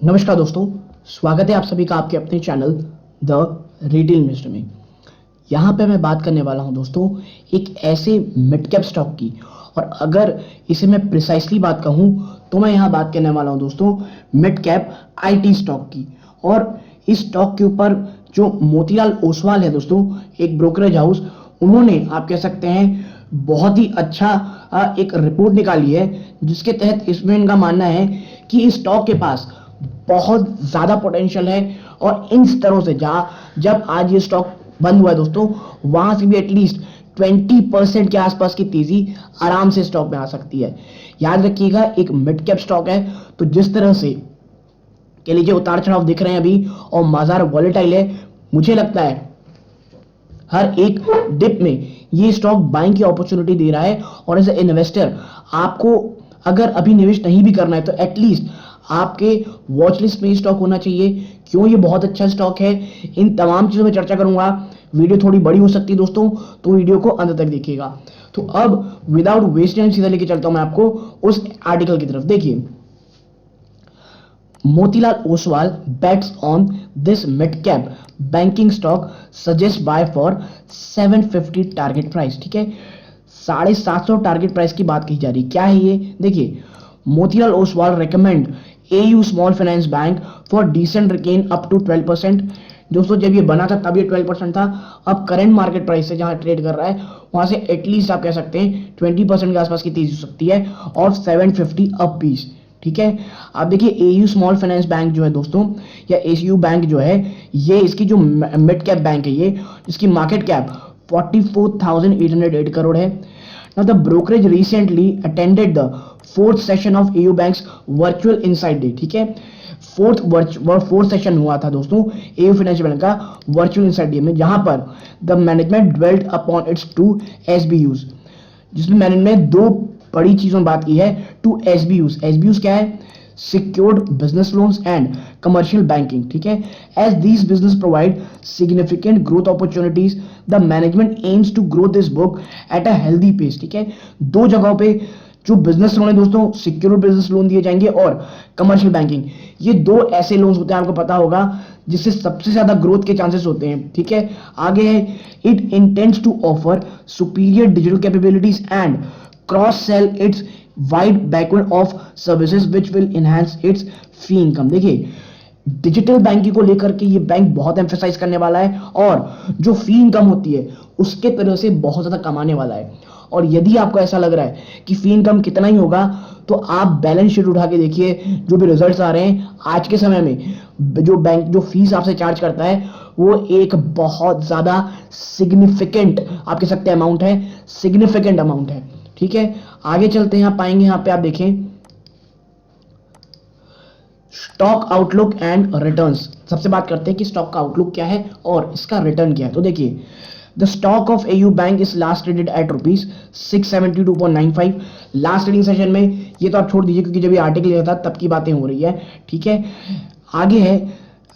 नमस्कार दोस्तों, स्वागत है आप सभी का आपके अपने चैनल द रिटेल इन्वेस्टर में। यहाँ पे मैं बात करने वाला हूँ दोस्तों एक ऐसे मिड कैप स्टॉक की, और अगर इसे मैं प्रिसाइसली बात कहूँ तो मैं यहाँ बात करने वाला हूँ दोस्तों मिड कैप आईटी स्टॉक की। और इस स्टॉक के ऊपर जो मोतीलाल ओसवाल है दोस्तों, एक ब्रोकरेज हाउस, उन्होंने आप कह सकते हैं बहुत ही अच्छा एक रिपोर्ट निकाली है, जिसके तहत इसमें इनका मानना है कि इस स्टॉक के पास बहुत ज्यादा पोटेंशियल है। और इन स्तरों से जहां जब आज ये स्टॉक बंद हुआ है दोस्तों, वहां से भी एटलीस्ट 20% के आसपास की तेजी आराम से स्टॉक में आ सकती है। याद रखिएगा, एक मिड कैप स्टॉक है, तो जिस तरह से कह लीजिए उतार चढ़ाव दिख रहे हैं अभी और बाजार वॉलेटाइल है, मुझे लगता है हर एक डिप में ये स्टॉक बाइंग की अपॉर्चुनिटी दे रहा है। और एज ए इन्वेस्टर आपको अगर अभी निवेश नहीं भी करना है तो एटलीस्ट आपके वॉच लिस्ट में स्टॉक होना चाहिए। क्यों ये बहुत अच्छा स्टॉक है, इन तमाम चीजों में चर्चा करूंगा। वीडियो थोड़ी बड़ी हो सकती है दोस्तों, तो वीडियो को अंत तक देखिएगा। तो अब विदाउट वेस्ट टाइम सीधा लेके चलता हूं मैं आपको उस आर्टिकल की तरफ। देखिए, Motilal Oswal bets on this mid-cap banking stock suggest buy for 750 target price. ठीक है, 750 टारगेट प्राइस की बात कही जा रही। क्या है ये? देखिए, Motilal Oswal recommend AU small finance bank for decent return up to 12%। दोस्तों, जब ये बना था तब ये 12% था। अब करंट मार्केट प्राइस से जहां ट्रेड कर रहा है वहां से एटलीस्ट आप कह सकते हैं 20% के आसपास की तेजी हो सकती है, और 750 अप पीस। ठीक है, आप देखिए एयू स्मॉल फाइनेंस बैंक जो है दोस्तों, या एसीयू बैंक जो है, ये इसकी जो मिड कैप बैंक है, ये इसकी मार्केट कैप 44,808 करोड़ है। Now the brokerage recently attended the fourth session of AU Bank's virtual Insight Day। ठीक है, फोर्थ सेशन हुआ था दोस्तों AU फाइनेंशियल बैंक का वर्चुअल इनसाइट डे में, जहां पर the management dwelt upon its two SBUs, जिसमें मैनेजमेंट दो बड़ी चीजों बात की है। टू एसबीयूज क्या है? Secured business loans and commercial banking. ठीक है, as these business provide significant growth opportunities, the management aims to grow this book at a healthy pace. ठीक है, दो जगहों पे जो बिजनेस लोन है दोस्तों, सिक्योर्ड बिजनेस लोन दिए जाएंगे, और कमर्शियल बैंकिंग, ये दो ऐसे लोन्स होते हैं, आपको पता होगा, जिससे सबसे ज्यादा ग्रोथ के चांसेस होते हैं। ठीक है, आगे है, it intends to offer superior digital capabilities and cross sell its wide backward of services which will enhance its fee income. देखिए, डिजिटल बैंकिंग को लेकर के ये बैंक बहुत एम्फेसाइज करने वाला है, और जो फी इनकम होती है उसके तरह से बहुत ज्यादा कमाने वाला है। और यदि आपको ऐसा लग रहा है कि फी इनकम कितना ही होगा, तो आप बैलेंस शीट उठा के देखिए, जो भी रिजल्ट्स आ रहे हैं आज के समय में, जो बैंक जो फीस आपसे चार्ज करता है वो एक बहुत ज्यादा सिग्निफिकेंट आप कह सकते हैं अमाउंट है, सिग्निफिकेंट अमाउंट है। ठीक है, आगे चलते हैं, आप पाएंगे यहाँ पे आप देखें स्टॉक आउटलुक एंड रिटर्न्स। सबसे बात करते हैं कि स्टॉक का आउटलुक क्या है और इसका रिटर्न क्या है। तो देखिए, the stock of AU bank is last traded at ₹672.95। Last trading session में, ये तो आप छोड़ दीजिए क्योंकि जब ये आर्टिकल लिया था तब की बातें हो रही है। ठीक है, आगे है,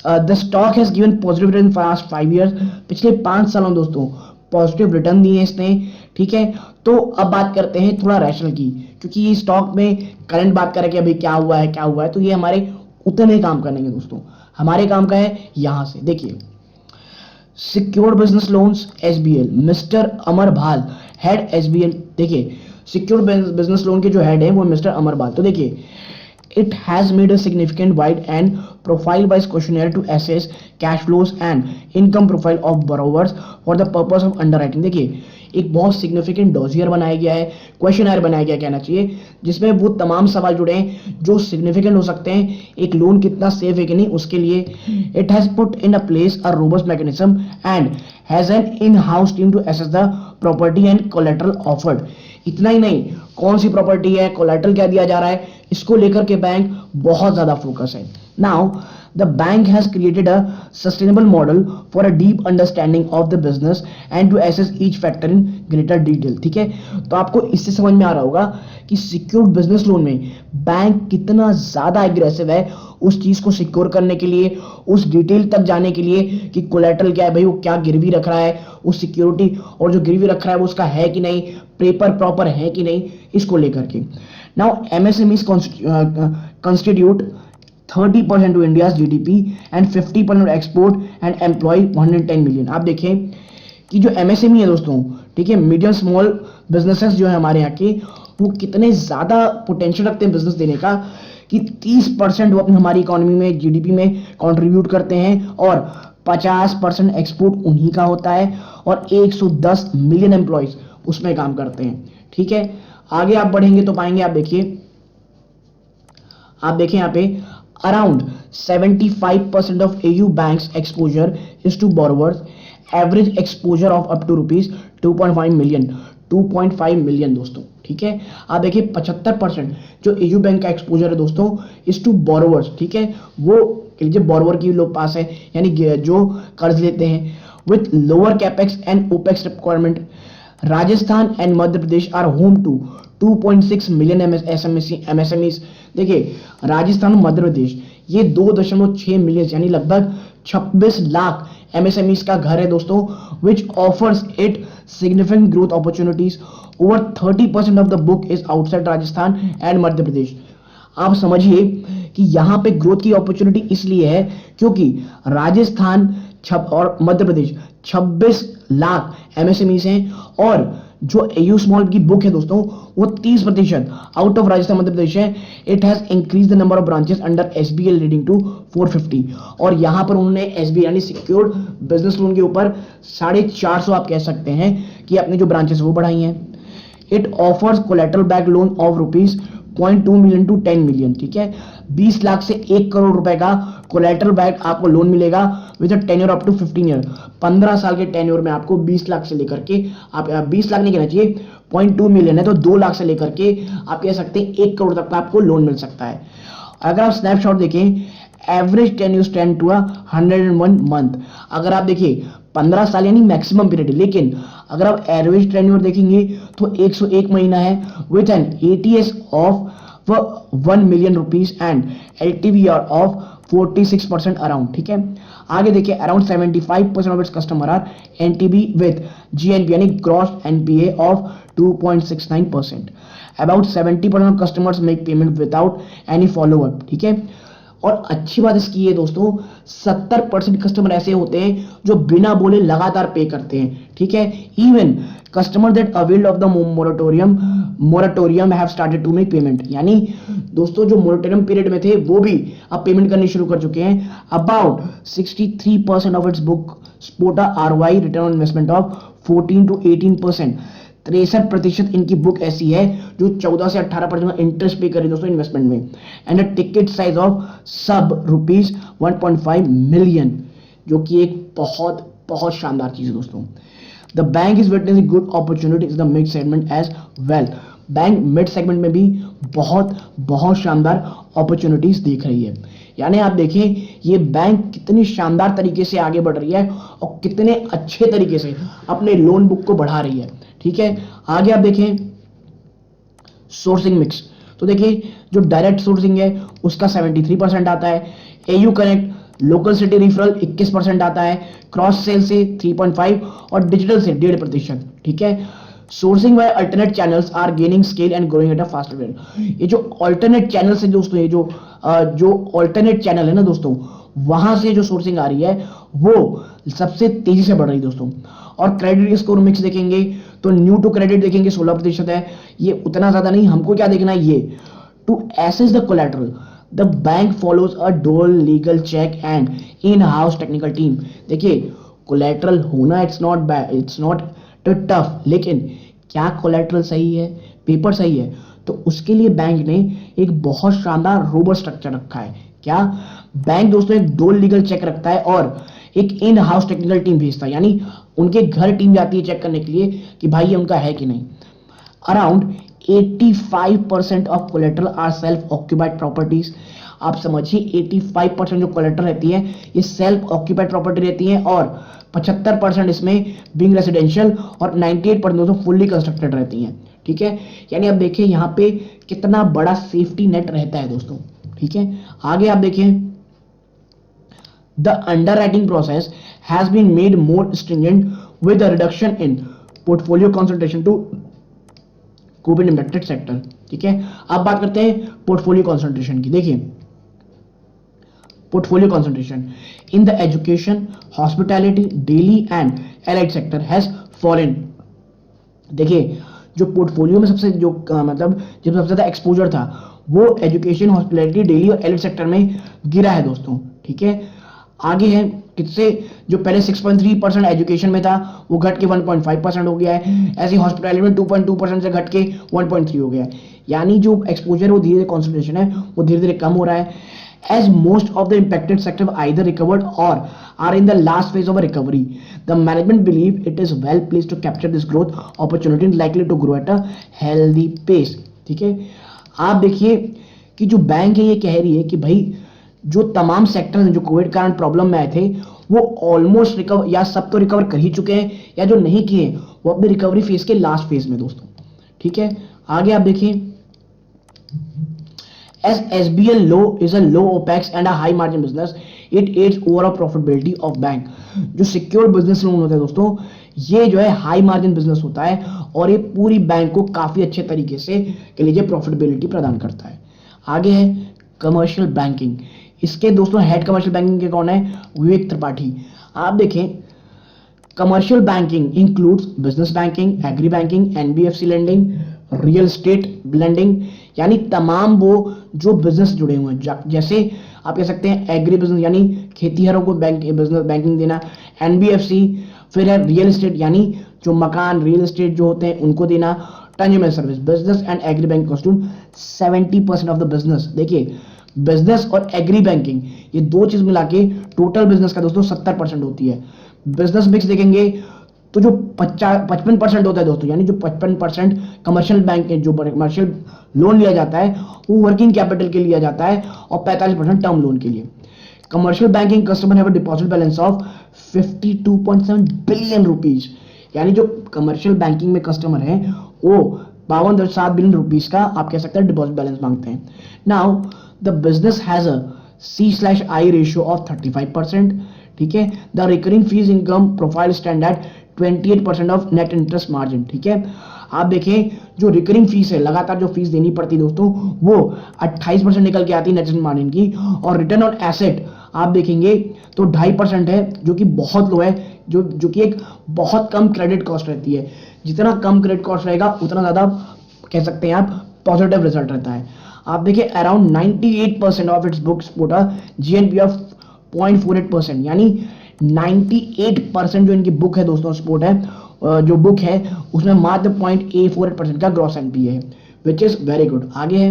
the stock has given positive return for last 5 years. पिछले 5 सालों दोस्तों पॉजिटिव रिटर्न दिए इसने। ठीक है, तो अब बात करते हैं थोड़ा रैशनल की, क्योंकि ये स्टॉक में करंट बात करें कि अभी क्या हुआ है, तो ये हमारे उतने काम करेंगे दोस्तों। हमारे काम का है यहां से, देखिए, secured business loans SBL, mister Amar Bhal, head SBL. देखिए, सिक्योर्ड बिजनेस लोन के जो हेड है वो मिस्टर अमर भाल। तो देखिए, it has made a significant wide and profile wise questionnaire to assess cash flows and income profile of borrowers for the purpose of underwriting। देखिए, एक बहुत सिग्निफिकेंट डोजियर बनाया गया है, क्वेश्चनर बनाया गया कहना चाहिए, जिसमें वो तमाम सवाल जुड़े हैं जो सिग्निफिकेंट हो सकते हैं एक लोन कितना सेफ है कि नहीं उसके लिए। It has put in a place a robust mechanism and has an in house team to assess the property and collateral offered. इतना ही नहीं, कौन सी प्रॉपर्टी है, कोलेटरल क्या दिया जा रहा है, इसको लेकर के बैंक बहुत ज्यादा फोकस है। Now the bank has created a sustainable model for a deep understanding of the business and to assess each factor in greater detail. ठीक है, तो आपको इससे समझ में आ रहा होगा कि सिक्योर्ड बिजनेस लोन में बैंक कितना ज्यादा एग्रेसिव है उस चीज को सिक्योर करने के लिए, उस डिटेल तक जाने के लिए कि कोलेटरल क्या है भाई, वो क्या गिरवी रख रहा है, उस सिक्योरिटी और जो गिरवी रख रहा है वो उसका है कि नहीं, पेपर प्रॉपर है कि नहीं, इसको लेकर के। Now MSMEs constitute 30% to India's GDP and 50% export and employ 110 million. आप देखें कि जो एमएसएमई है दोस्तों, ठीक है, मीडियम स्मॉल बिजनेसेस जो है हमारे यहाँ के, वो कितने ज्यादा पोटेंशियल रखते हैं बिजनेस देने का कि 30% वो अपनी हमारी इकोनॉमी में जीडीपी में कंट्रीब्यूट करते हैं और 50% एक्सपोर्ट उन्हीं का होता है और 110 मिलियन एम्प्लॉयज उसमें काम करते हैं। ठीक है, आगे आप बढ़ेंगे तो पाएंगे, आप देखिए यहाँ पे around 75% of AU bank's exposure is to borrowers, average exposure of up to rupees 2.5 million, 2.5 million दोस्तों। ठीक है, आप देखिए 75% जो एयू बैंक का एक्सपोजर है दोस्तों इज टू बोरोवर्स। ठीक है, वो जो बोरोवर की लोग पास है, यानी जो कर्ज लेते हैं, with lower capex and opex requirement. Rajasthan and Madhya Pradesh are home to 2.6 million MSMEs. देखिए राजस्थान और मध्य प्रदेश ये 2.6 मिलियन यानी लगभग 26 लाख एमएसएमईज का घर है दोस्तों, which offers it significant growth opportunities. Over 30% of the book is outside Rajasthan and Madhya Pradesh. आप समझिए कि यहां पे ग्रोथ की अपॉर्चुनिटी इसलिए है क्योंकि राजस्थान और मध्य प्रदेश 26 लाख एमएसएमईज हैं और जो एयू स्मॉल की बुक है दोस्तों वो 30% आउट ऑफ राजस्थान मध्य प्रदेश है। It has increase the number of branches under SBL leading to 450 और यहां पर उन्होंने एसबीएल यानी सिक्योर्ड बिजनेस लोन के ऊपर 450 आप कह सकते हैं कि अपनी जो ब्रांचेस वो बढ़ाई हैं। It offers collateral back loan of rupees 0.2 million to 10 million. ठीक है, 20 लाख से 1 करोड़ रुपए का कोलेटरल बैक आपको लोन मिलेगा with tenure up to 15 year. 15 साल के टेन्योर में आपको 20 लाख से लेकर के, आप 20 लाख नहीं कहना चाहिए, 0.2 मिलियन है तो 2 लाख से लेकर के आप कह सकते हैं 1 करोड़ तक का आपको लोन मिल सकता है। अगर आप स्नैपशॉट देखें, average tenure stand to 101 month. अगर आप देखिए 15 साल यानी मैक्सिमम पीरियड, लेकिन अगर आप एवरेज टेन्योर देखेंगे तो 101 महीना है with an ATS of 1 million rupees and LTV of 46% around. ठीक है, आगे देखिए around 75% of its customer are NTB with GNP यानी gross NPA of 2.69%। About 70% of customers make payment without any follow up. ठीक है, और अच्छी बात इसकी है दोस्तों 70% कस्टमर ऐसे होते हैं जो बिना बोले लगातार पे करते हैं। ठीक है, even customer that availed of the moratorium have started to make payment, यानी दोस्तों जो मोरेटोरियम पीरियड में थे वो भी अब पेमेंट करनी शुरू कर चुके हैं। About 63% of its book sport ROI return on investment of 14 to 18%। 63% इनकी बुक ऐसी है जो 14 से 18% इंटरेस्ट पे करे दोस्तों इन्वेस्टमेंट में। And ticket size of sub rupees 1.5 million, जो कि एक बहुत बहुत शानदार चीज है दोस्तों। The bank is witnessing good opportunities in the mid segment as well. Bank mid segment में भी बहुत बहुत शानदार अपॉर्चुनिटीज देख रही है। यानी आप देखें ये बैंक कितनी शानदार तरीके से आगे बढ़ रही है और कितने अच्छे तरीके से अपने लोन बुक को बढ़ा रही है। ठीक है, आगे आप देखें सोर्सिंग मिक्स, तो देखिए जो डायरेक्ट सोर्सिंग है उसका 73% आता है, AU connect local city referral 21% आता है, क्रॉस सेल से 3.5 और डिजिटल से 1.5%। ठीक है, sourcing by alternate channels are gaining scale and growing at a faster rate. ये जो अल्टरनेट चैनल्स है दोस्तों, ये जो अल्टरनेट चैनल है ना दोस्तों, वहां से जो सोर्सिंग आ रही है वो सबसे तेजी से बढ़ रही है दोस्तों। और क्रेडिट स्कोर मिक्स देखेंगे तो न्यू टू क्रेडिट देखेंगे 16% है, ये उतना ज्यादा नहीं। हमको क्या देखना है, ये to assess the collateral the bank follows a dual legal check and in house technical team. देखिए कोलैटरल होना इट्स नॉट टफ, लेकिन क्या कोलैटरल सही है, पेपर सही है, तो उसके लिए बैंक ने एक बहुत शानदार रोबस्ट स्ट्रक्चर रखा है। क्या बैंक दोस्तों एक डुअल लीगल चेक रखता है और एक इन हाउस टेक्निकल टीम भेजता है, यानी उनके घर टीम जाती है चेक करने के लिए कि भाई ये उनका है कि नहीं। Around 85% of collateral are self occupied properties. आप समझिए 85% जो कोलेटरल रहती है ये सेल्फ ऑक्यूपाइड प्रॉपर्टी रहती है और 75% इसमें बिंग रेसिडेंशियल और 98% दोस्तों फुल्ली कंस्ट्रक्टेड रहती हैं। ठीक है, यानी आप देखिए यहाँ पे कितना बड़ा सेफ्टी नेट रहता है दोस्तों। ठीक है, आगे आप देखें the underwriting process has been made more stringent with a reduction in portfolio concentration to COVID impacted sector। ठीक है, अब बात करते हैं पोर्टफोलियो कंसंट्रेशन की। देखिए portfolio concentration in the education, hospitality, daily and allied sector has fallen. देखिए जो पोर्टफोलियो में सबसे जो मतलब जब सबसे ज्यादा एक्सपोजर था वो एजुकेशन, हॉस्पिटैलिटी, डेली और एलिड सेक्टर में गिरा है दोस्तों, ठीक है। आगे है किससे, जो पहले 6.3% एजुकेशन में था वो घट के 1.5% हो गया है। ऐसे ही हॉस्पिटैलिटी में 2.2% से घट के 1.3 हो गया है। यानी जो एक्सपोजर है वो धीरे धीरे कॉन्सेंट्रेशन है वो धीरे धीरे कम हो रहा है। As most of the impacted sector either recovered or are in the last phase of a recovery, the management believe it is well placed to capture this growth opportunity and likely to grow at a healthy pace. ठीक है, आप देखिए कि जो bank है ये कह रही है कि भाई जो तमाम सेक्टर हैं जो कोविड के कारण प्रॉब्लम में आए थे वो ऑलमोस्ट रिकवर या सब तो रिकवर कर ही चुके हैं, या जो नहीं किए वो अपने रिकवरी फेज के लास्ट फेज में दोस्तों, ठीक है। आगे आप देखिए, as SBL low is a low OPEX and a high margin business, it aids overall profitability of bank. जो सिक्योर बिजनेस लोन होता है दोस्तों ये जो है हाई मार्जिन बिजनेस होता है और ये पूरी बैंक को काफी अच्छे तरीके से कह लीजिए प्रॉफिटेबिलिटी प्रदान करता है। आगे है कमर्शियल बैंकिंग। इसके दोस्तों हेड कमर्शियल बैंकिंग के कौन है, विवेक त्रिपाठी। आप देखें commercial banking includes business banking, agri banking, NBFC lending, real estate lending, यानी तमाम वो जो बिजनेस जुड़े हुए हैं, जैसे आप कह सकते हैं एग्री बिजनेस यानी खेतीहरों को बिजनेस बैंकिंग देना, एनबीएफसी, फिर है रियल एस्टेट यानी जो मकान रियल एस्टेट जो होते हैं उनको देना, tangible service, business and agri bank constitute 70% of the business. देखिए बिजनेस और एग्री बैंकिंग ये दो चीज मिला के टोटल बिजनेस का दोस्तों 70% होती है। बिजनेस मिक्स देखेंगे तो जो 55% होता है दोस्तों, यानी जो 55% कमर्शियल बैंक के जो कमर्शियल लोन लिया जाता है वो वर्किंग कैपिटल के लिया जाता है और 45% टर्म लोन के लिए। Commercial banking customer have a deposit balance of 52.7 billion rupees, यानी जो कमर्शियल बैंकिंग में कस्टमर है वो 52.7 बिलियन रुपीज का आप कह सकते हैं डिपॉजिट बैलेंस मांगते हैं। Now the business has a C/I ratio of 35%, ठीक है। The recurring fees income profile stand at 28% of net interest margin, ठीक है। आप देखें जो रिकरिंग फीस है लगातार जो फीस देनी पड़ती है दोस्तों वो 28% निकल के आती है नेट इंटरेस्ट मार्जिन की, और रिटर्न ऑन एसेट आप देखेंगे तो 2.5% है जो कि बहुत लो है, जो कि एक बहुत कम क्रेडिट कॉस्ट रहती है। जितना कम क्रेडिट कॉस्ट रहेगा उतना ज्यादा कह सकते हैं आप पॉजिटिव रिजल्ट रहता है। आप देखिए around 98% of its books put a GNP of 0.48%, यानी 98% जो इनकी बुक है दोस्तों स्पोर्ट है जो बुक है उसमें मात्र 0.48% का ग्रॉस एनपीए है, विच इज वेरी गुड। आगे है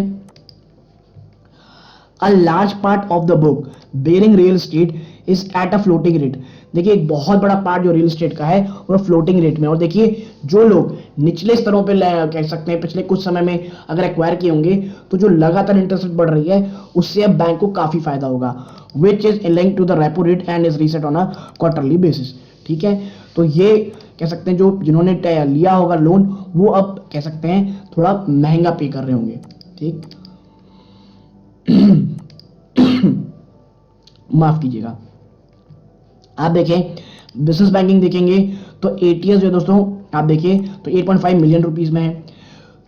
a large part of the book bearing real estate is at a floating rate. देखिए एक बहुत बड़ा पार्ट जो रियल एस्टेट का है वो फ्लोटिंग रेट में, और देखिए जो लोग निचले स्तरों पे कह सकते हैं पिछले कुछ समय में अगर एक्वायर किए होंगे तो जो लगातार इंटरेस्ट रेट बढ़ रही है उससे अब बैंक को काफी फायदा होगा, which is linked to the repo rate and is reset on a quarterly basis, ठीक है। तो ये कह सकते हैं जो जिन्होंने लिया होगा लोन वो अब कह सकते हैं थोड़ा महंगा पे कर रहे होंगे, ठीक। माफ कीजिएगा। आप देखें बिजनेस बैंकिंग देखेंगे तो ATS जो है दोस्तों आप देखिए तो 8.5 मिलियन रुपीज में है।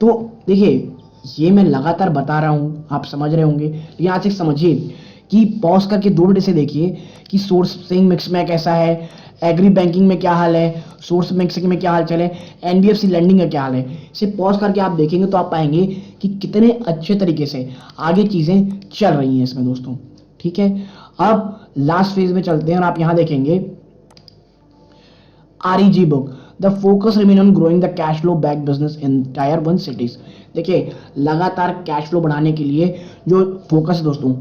तो देखिए ये मैं लगातार बता रहा हूं आप समझ रहे होंगे, लेकिन आज एक समझिए कि पॉज करके 2 मिनट से देखिए कि सोर्सिंग मिक्स में कैसा है, एग्री बैंकिंग में क्या हाल है, सोर्स मिक्सिंग में क्या हाल चल है, एनबीएफसी लैंडिंग का क्या हाल है। इसे पॉज करके आप देखेंगे तो आप पाएंगे कि कितने अच्छे तरीके से आगे चीजें चल रही हैं इसमें दोस्तों, ठीक है। अब लास्ट फेज में चलते हैं और आप यहां देखेंगे REG book the focus remain on growing the cash flow back business in tyre 1 cities. देखिए लगातार कैश फ्लो बढ़ाने के लिए जो फोकस है दोस्तों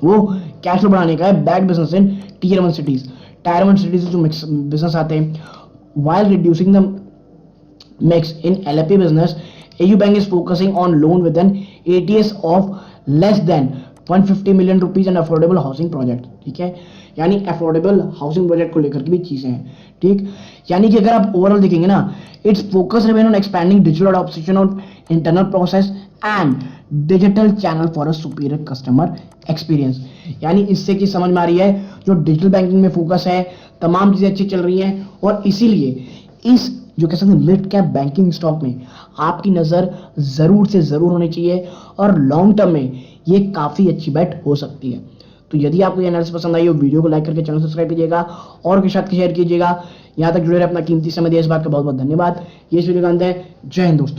वो कैश फ्लो बढ़ाने का है back business in Tier 1 cities. Tyre 1 cities जो बिजनेस आते हैं while reducing the mix in LAP business, AU Bank is focusing on loan with an ATS of less than 150 million rupees and affordable housing project, ठीक है। यानी affordable housing project को लेकर के भी चीजें हैं, ठीक। यानी कि अगर आप ओवरऑल देखेंगे ना it's focus remain on expanding digital adoption of internal process and digital channel for a superior customer experience. यानी इससे की समझ में आ रही है जो डिजिटल बैंकिंग में फोकस है, तमाम चीजें अच्छी चल रही हैं और इसीलिए इस जो कह सकते हैं मिड कैप बैंकिंग स्टॉक में आपकी नजर जरूर से जरूर होनी चाहिए और लॉन्ग टर्म में ये काफी अच्छी बेट हो सकती है। तो यदि आपको ये एनालिसिस पसंद आई हो, वीडियो को लाइक करके चैनल सब्सक्राइब कीजिएगा और के साथ शेयर कीजिएगा। यहाँ तक जुड़े रहे, अपना कीमती समय दिए, इस बात का बहुत बहुत धन्यवाद। ये इस वीडियो का अंत है। जय हिंद दोस्तों।